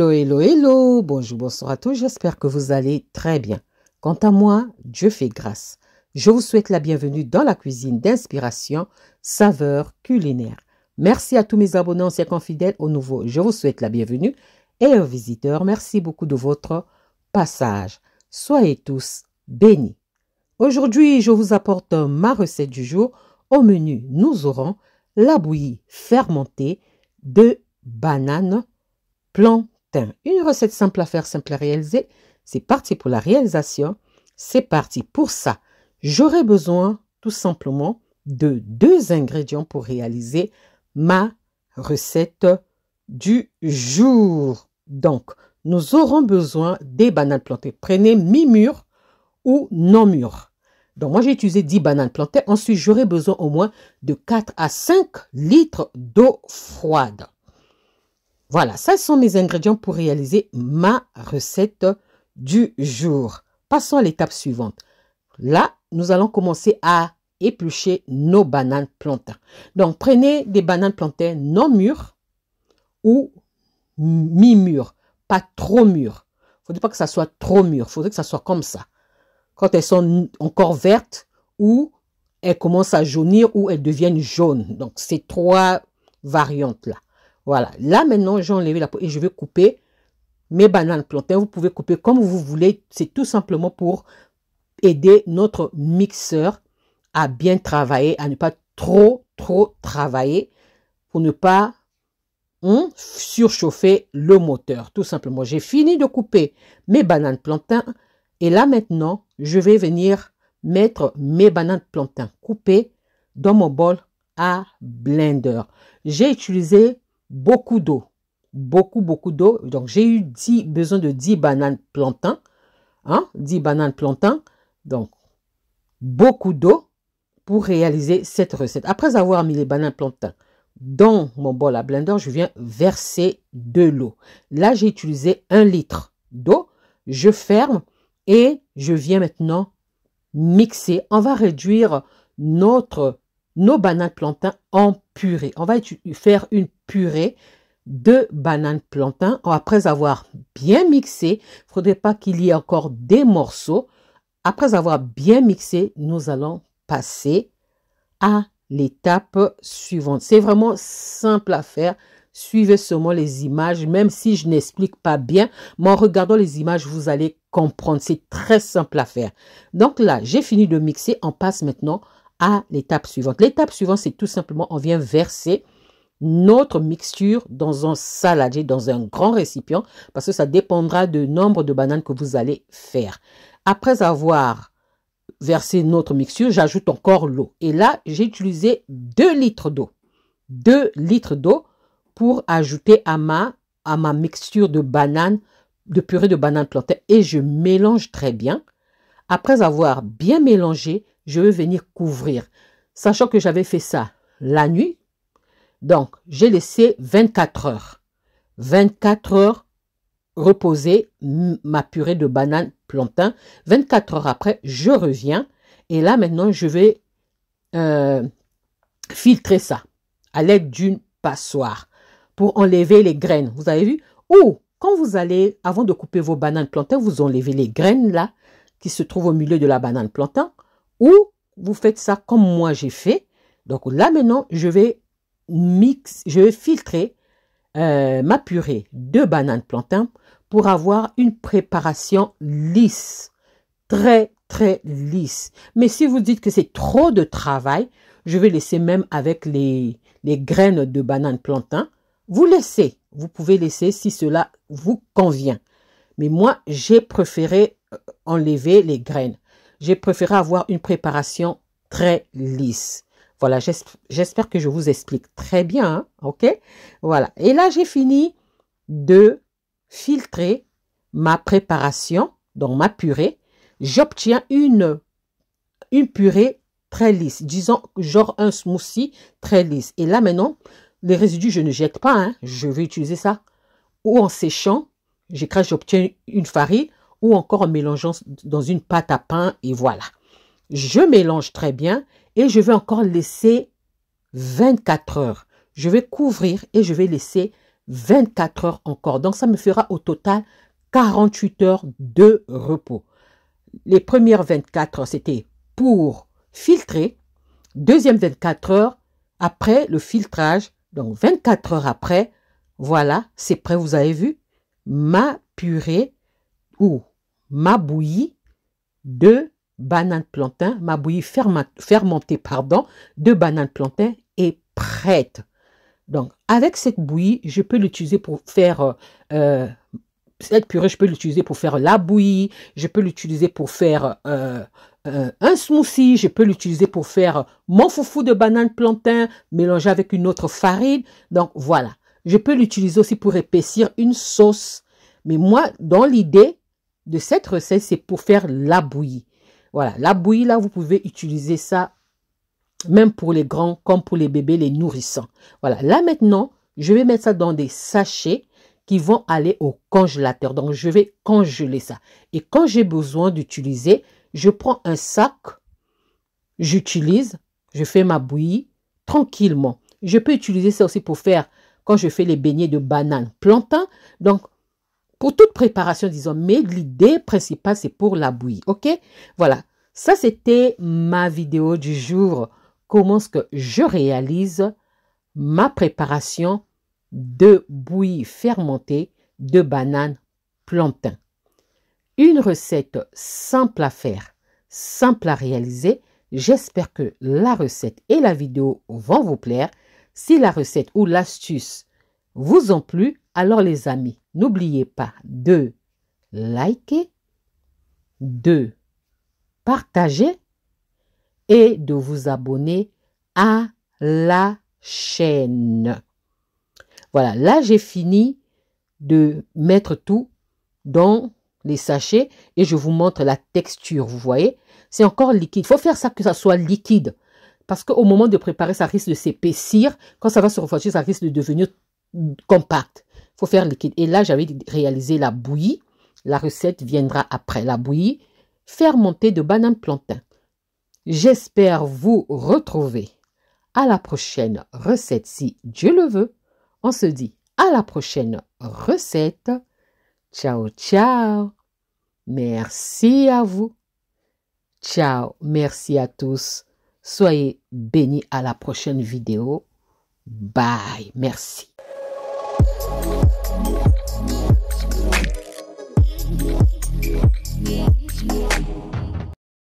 Hello, hello, hello, bonjour, bonsoir à tous, j'espère que vous allez très bien. Quant à moi, Dieu fait grâce. Je vous souhaite la bienvenue dans la cuisine d'inspiration, saveurs culinaires. Merci à tous mes abonnés anciens fidèles, aux nouveaux, je vous souhaite la bienvenue. Et aux visiteurs, merci beaucoup de votre passage. Soyez tous bénis. Aujourd'hui, je vous apporte ma recette du jour. Au menu, nous aurons la bouillie fermentée de bananes plantain. Une recette simple à faire, simple à réaliser. C'est parti pour la réalisation. C'est parti. Pour ça, j'aurai besoin tout simplement de 2 ingrédients pour réaliser ma recette du jour. Donc, nous aurons besoin des bananes plantains. Prenez mi-mûres ou non mûres. Donc, moi, j'ai utilisé 10 bananes plantains. Ensuite, j'aurai besoin au moins de 4 à 5 litres d'eau froide. Voilà, ça sont mes ingrédients pour réaliser ma recette du jour. Passons à l'étape suivante. Là, nous allons commencer à éplucher nos bananes plantains. Donc, prenez des bananes plantains non mûres ou mi-mûres, pas trop mûres. Il ne faudrait pas que ça soit trop mûr, il faudrait que ça soit comme ça. Quand elles sont encore vertes ou elles commencent à jaunir ou elles deviennent jaunes. Donc, ces 3 variantes-là. Voilà, là maintenant, j'ai enlevé la peau et je vais couper mes bananes plantains. Vous pouvez couper comme vous voulez. C'est tout simplement pour aider notre mixeur à bien travailler, à ne pas trop travailler, pour ne pas surchauffer le moteur. Tout simplement, j'ai fini de couper mes bananes plantains et là maintenant, je vais venir mettre mes bananes plantains coupées dans mon bol à blender. J'ai utilisé beaucoup d'eau, beaucoup d'eau. Donc, j'ai eu besoin de 10 bananes plantains, 10 bananes plantains. Donc, beaucoup d'eau pour réaliser cette recette. Après avoir mis les bananes plantains dans mon bol à blender, je viens verser de l'eau. Là, j'ai utilisé 1 litre d'eau. Je ferme et je viens maintenant mixer. On va réduire nos bananes plantains en purée. On va faire une purée de bananes plantains. Après avoir bien mixé, il ne faudrait pas qu'il y ait encore des morceaux. Après avoir bien mixé, nous allons passer à l'étape suivante. C'est vraiment simple à faire. Suivez seulement les images, même si je n'explique pas bien. Mais en regardant les images, vous allez comprendre. C'est très simple à faire. Donc là, j'ai fini de mixer. On passe maintenant à l'étape suivante. L'étape suivante, c'est tout simplement, on vient verser notre mixture dans un saladier, dans un grand récipient, parce que ça dépendra du nombre de bananes que vous allez faire. Après avoir versé notre mixture, j'ajoute encore l'eau. Et là, j'ai utilisé 2 litres d'eau. 2 litres d'eau pour ajouter à ma mixture de bananes, de purée de bananes plantains. Et je mélange très bien. Après avoir bien mélangé, je vais venir couvrir. Sachant que j'avais fait ça la nuit. Donc, j'ai laissé 24 heures. 24 heures reposer ma purée de bananes plantains. 24 heures après, je reviens. Et là, maintenant, je vais filtrer ça à l'aide d'une passoire pour enlever les graines. Vous avez vu? Ou, quand vous allez, avant de couper vos bananes plantains, vous enlevez les graines là, qui se trouvent au milieu de la banane plantain. Ou, vous faites ça comme moi j'ai fait. Donc là, maintenant, je vais filtrer ma purée de bananes plantains pour avoir une préparation lisse, très lisse. Mais si vous dites que c'est trop de travail, je vais laisser même avec les graines de bananes plantains. Vous laissez, vous pouvez laisser si cela vous convient. Mais moi, j'ai préféré enlever les graines. J'ai préféré avoir une préparation très lisse. Voilà, j'espère que je vous explique très bien, hein, ok? Voilà, et là, j'ai fini de filtrer ma préparation, donc ma purée. J'obtiens une purée très lisse, disons genre un smoothie très lisse. Et là, maintenant, les résidus, je ne jette pas, hein, je vais utiliser ça. Ou en séchant, j'écrase, j'obtiens une farine, ou encore en mélangeant dans une pâte à pain, et voilà. Je mélange très bien et je vais encore laisser 24 heures. Je vais couvrir et je vais laisser 24 heures encore. Donc, ça me fera au total 48 heures de repos. Les premières 24 heures, c'était pour filtrer. Deuxième 24 heures, après le filtrage, donc 24 heures après, voilà, c'est prêt, vous avez vu, ma purée ou ma bouillie de banane plantain, ma bouillie fermentée, pardon, de banane plantain est prête. Donc, avec cette bouillie, je peux l'utiliser pour faire cette purée, je peux l'utiliser pour faire la bouillie, je peux l'utiliser pour faire un smoothie, je peux l'utiliser pour faire mon foufou de banane plantain mélangé avec une autre farine. Donc, voilà. Je peux l'utiliser aussi pour épaissir une sauce. Mais moi, dans l'idée de cette recette, c'est pour faire la bouillie. Voilà, la bouillie, là, vous pouvez utiliser ça même pour les grands comme pour les bébés, les nourrissants. Voilà, là maintenant, je vais mettre ça dans des sachets qui vont aller au congélateur. Donc, je vais congeler ça. Et quand j'ai besoin d'utiliser, je prends un sac, j'utilise, je fais ma bouillie tranquillement. Je peux utiliser ça aussi pour faire, quand je fais les beignets de banane plantain. Donc, pour toute préparation, disons, mais l'idée principale, c'est pour la bouillie. OK? Voilà. Ça, c'était ma vidéo du jour. Comment est-ce que je réalise ma préparation de bouillie fermentée de banane plantain. Une recette simple à faire, simple à réaliser. J'espère que la recette et la vidéo vont vous plaire. Si la recette ou l'astuce vous ont plu, alors les amis, n'oubliez pas de liker, de partager et de vous abonner à la chaîne. Voilà, là j'ai fini de mettre tout dans les sachets et je vous montre la texture, vous voyez. C'est encore liquide. Il faut faire ça que ça soit liquide parce qu'au moment de préparer, ça risque de s'épaissir. Quand ça va se refroidir, ça risque de devenir compact. Il faut faire liquide. Et là, j'avais réalisé la bouillie. La recette viendra après. La bouillie fermentée de banane plantain. J'espère vous retrouver à la prochaine recette si Dieu le veut. On se dit à la prochaine recette. Ciao, ciao. Merci à vous. Ciao. Merci à tous. Soyez bénis à la prochaine vidéo. Bye. Merci.